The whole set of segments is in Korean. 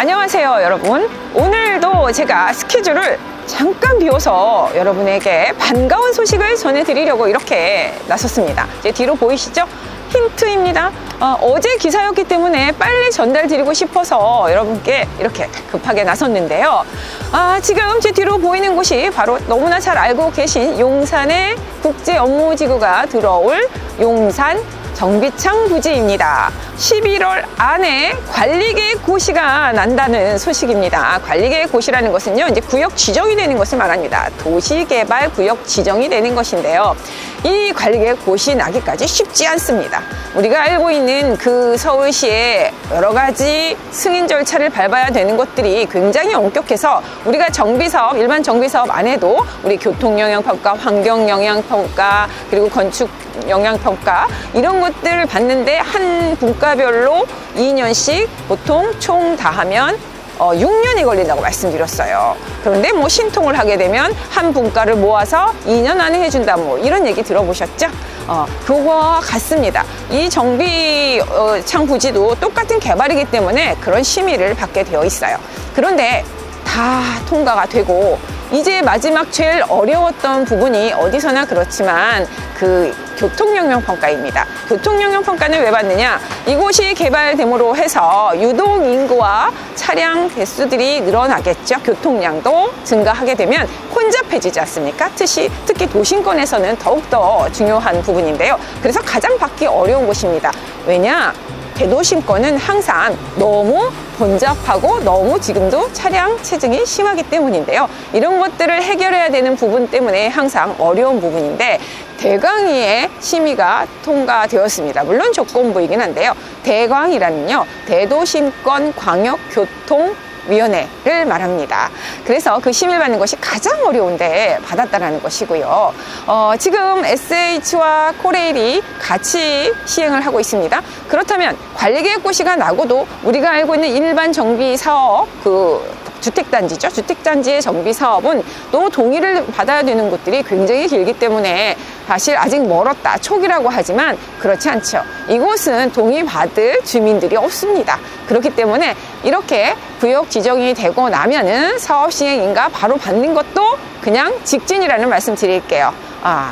안녕하세요 여러분. 오늘도 제가 스케줄을 잠깐 비워서 여러분에게 반가운 소식을 전해드리려고 이렇게 나섰습니다. 이제 뒤로 보이시죠? 힌트입니다. 어제 기사였기 때문에 빨리 전달드리고 싶어서 여러분께 이렇게 급하게 나섰는데요. 지금 제 뒤로 보이는 곳이 바로 너무나 잘 알고 계신 용산의 국제업무지구가 들어올 용산 정비창 부지입니다. 11월 안에 관리계획 고시가 난다는 소식입니다. 관리계획 고시라는 것은요, 이제 구역 지정이 되는 것을 말합니다. 도시개발 구역 지정이 되는 것인데요. 이 관리계획 고시 나기까지 쉽지 않습니다. 우리가 알고 있는 그 서울시의 여러 가지 승인 절차를 밟아야 되는 것들이 굉장히 엄격해서 우리가 정비사업, 일반 정비사업 안에도 우리 교통영향평가, 환경영향평가, 그리고 건축영향평가 이런 것들을 받는데 한 분과별로 2년씩 보통 총 다 하면 6년이 걸린다고 말씀드렸어요. 그런데 뭐 신통을 하게 되면 한 분과를 모아서 2년 안에 해준다 뭐 이런 얘기 들어보셨죠? 그거와 같습니다. 이 정비창 부지도 똑같은 개발이기 때문에 그런 심의를 받게 되어 있어요. 그런데 다 통과가 되고 이제 마지막 제일 어려웠던 부분이 어디서나 그렇지만 그 교통영향평가입니다. 교통영향평가는 왜 받느냐? 이곳이 개발됨으로 해서 유동 인구와 차량 대수들이 늘어나겠죠. 교통량도 증가하게 되면 혼잡해지지 않습니까? 특히 도심권에서는 더욱더 중요한 부분인데요. 그래서 가장 받기 어려운 곳입니다. 왜냐? 대도심권은 항상 너무 번잡하고 너무 지금도 차량 체증이 심하기 때문인데요. 이런 것들을 해결해야 되는 부분 때문에 항상 어려운 부분인데 대광위의 심의가 통과되었습니다. 물론 조건부이긴 한데요. 대광이라는요, 대도심권 광역교통위원회를 말합니다. 그래서 그 심의를 받는 것이 가장 어려운데 받았다라는 것이고요. 지금 SH와 코레일이 같이 시행을 하고 있습니다. 그렇다면 관리계획 고시가 나고도 우리가 알고 있는 일반 정비 사업, 주택단지죠. 주택단지의 정비 사업은 또 동의를 받아야 되는 곳들이 굉장히 길기 때문에 사실 아직 멀었다, 초기라고 하지만 그렇지 않죠. 이곳은 동의받을 주민들이 없습니다. 그렇기 때문에 이렇게 구역 지정이 되고 나면은 사업 시행인가 바로 받는 것도 그냥 직진이라는 말씀 드릴게요.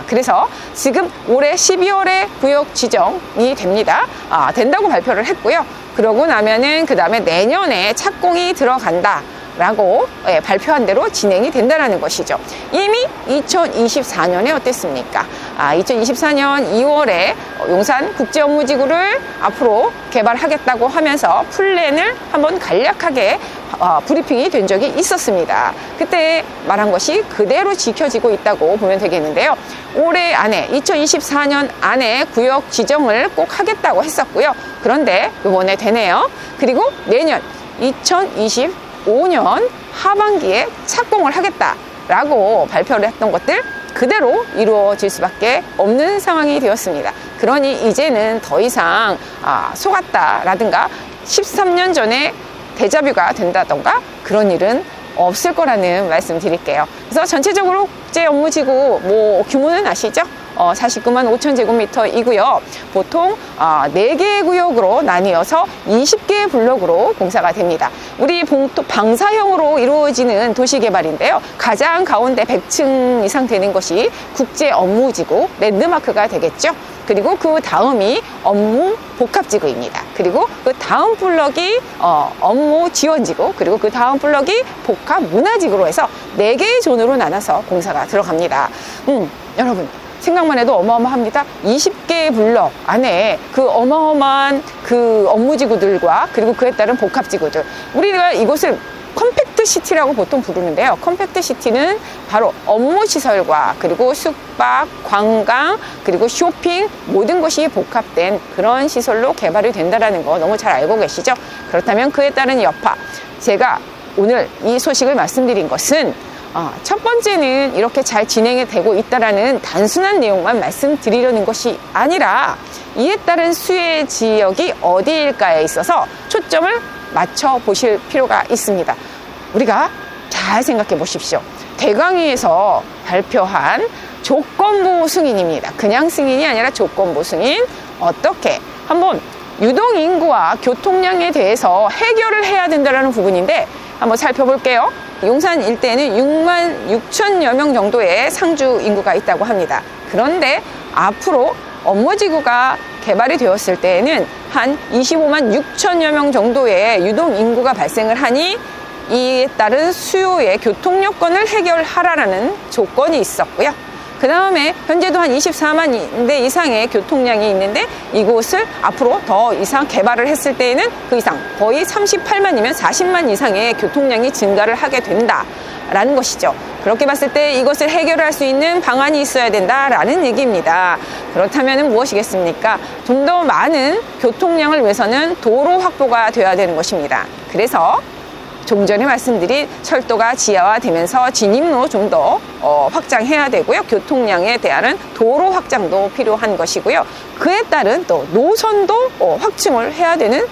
그래서 지금 올해 12월에 구역 지정이 됩니다. 된다고 발표를 했고요. 그러고 나면은 그 다음에 내년에 착공이 들어간다. 라고 발표한 대로 진행이 된다는 것이죠. 이미 2024년에 어땠습니까? 2024년 2월에 용산 국제업무지구를 앞으로 개발하겠다고 하면서 플랜을 한번 간략하게 브리핑이 된 적이 있었습니다. 그때 말한 것이 그대로 지켜지고 있다고 보면 되겠는데요. 올해 안에 2024년 안에 구역 지정을 꼭 하겠다고 했었고요. 그런데 이번에 되네요. 그리고 내년 2025년 하반기에 착공을 하겠다라고 발표를 했던 것들 그대로 이루어질 수밖에 없는 상황이 되었습니다. 그러니 이제는 더 이상 속았다라든가 13년 전에 데자뷰가 된다던가 그런 일은 없을 거라는 말씀 드릴게요. 그래서 전체적으로 국제업무지구 규모는 아시죠? 49만 5천 제곱미터이고요. 보통 4개의 구역으로 나뉘어서 20개의 블록으로 공사가 됩니다. 우리 방사형으로 이루어지는 도시개발인데요. 가장 가운데 100층 이상 되는 것이 국제업무지구, 랜드마크가 되겠죠. 그리고 그 다음이 업무 복합지구입니다. 그리고 그 다음 블럭이 업무 지원지구, 그리고 그 다음 블럭이 복합 문화지구로 해서 4개의 존으로 나눠서 공사가 들어갑니다. 여러분 생각만 해도 어마어마합니다. 20개의 블럭 안에 그 어마어마한 그 업무지구들과 그리고 그에 따른 복합지구들, 우리가 이곳을 컴팩트 시티라고 보통 부르는데요. 컴팩트 시티는 바로 업무 시설과 그리고 숙박, 관광, 그리고 쇼핑 모든 것이 복합된 그런 시설로 개발이 된다는 거 너무 잘 알고 계시죠? 그렇다면 그에 따른 여파, 제가 오늘 이 소식을 말씀드린 것은 첫 번째는 이렇게 잘 진행이 되고 있다라는 단순한 내용만 말씀드리려는 것이 아니라 이에 따른 수혜 지역이 어디일까에 있어서 초점을 맞춰 보실 필요가 있습니다. 우리가 잘 생각해 보십시오. 대광위에서 발표한 조건부 승인입니다. 그냥 승인이 아니라 조건부 승인. 어떻게? 한번 유동인구와 교통량에 대해서 해결을 해야 된다는 부분인데 한번 살펴볼게요. 용산 일대에는 6만 6천여 명 정도의 상주 인구가 있다고 합니다. 그런데 앞으로 업무지구가 개발이 되었을 때에는 한 25만 6천여 명 정도의 유동인구가 발생을 하니 이에 따른 수요의 교통여건을 해결하라는 조건이 있었고요. 그 다음에 현재도 한 24만 대 이상의 교통량이 있는데 이곳을 앞으로 더 이상 개발을 했을 때에는 그 이상 거의 38만이면 40만 이상의 교통량이 증가를 하게 된다라는 것이죠. 그렇게 봤을 때 이것을 해결할 수 있는 방안이 있어야 된다라는 얘기입니다. 그렇다면 무엇이겠습니까? 좀 더 많은 교통량을 위해서는 도로 확보가 되어야 되는 것입니다. 그래서 좀 전에 말씀드린 철도가 지하화되면서 진입로 좀 더 확장해야 되고요. 교통량에 대한 도로 확장도 필요한 것이고요. 그에 따른 또 노선도 확충을 해야 되는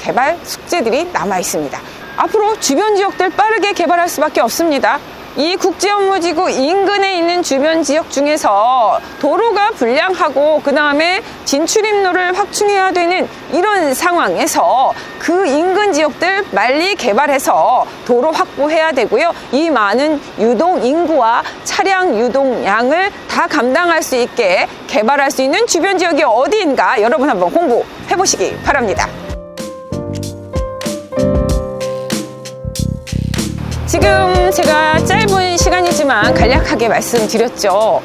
개발 숙제들이 남아 있습니다. 앞으로 주변 지역들 빠르게 개발할 수밖에 없습니다. 이 국제업무지구 인근에 있는 주변 지역 중에서 도로가 불량하고 그 다음에 진출입로를 확충해야 되는 이런 상황에서 그 인근 지역들 빨리 개발해서 도로 확보해야 되고요. 이 많은 유동 인구와 차량 유동량을 다 감당할 수 있게 개발할 수 있는 주변 지역이 어디인가 여러분 한번 공부해 보시기 바랍니다. 지금 제가 짧은 시간이지만 간략하게 말씀드렸죠.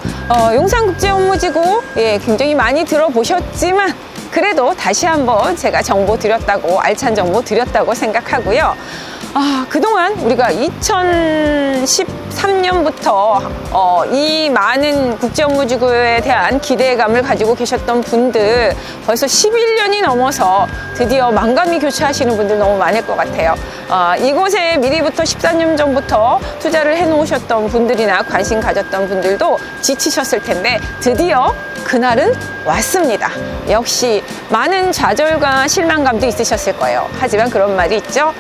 용산국제업무지구 굉장히 많이 들어보셨지만 그래도 다시 한번 제가 정보 드렸다고 알찬 정보 드렸다고 생각하고요. 그동안 우리가 2013년부터 이 많은 국제업무지구에 대한 기대감을 가지고 계셨던 분들 벌써 11년이 넘어서 드디어 망감이 교체하시는 분들 너무 많을 것 같아요. 이곳에 미리부터 14년 전부터 투자를 해놓으셨던 분들이나 관심 가졌던 분들도 지치셨을 텐데 드디어 그날은 왔습니다. 역시 많은 좌절과 실망감도 있으셨을 거예요. 하지만 그런 말이 있죠.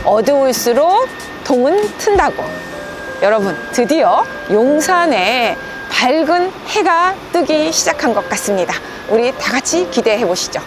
어두울수록 동은 튼다고. 여러분, 드디어 용산에 밝은 해가 뜨기 시작한 것 같습니다. 우리 다 같이 기대해 보시죠.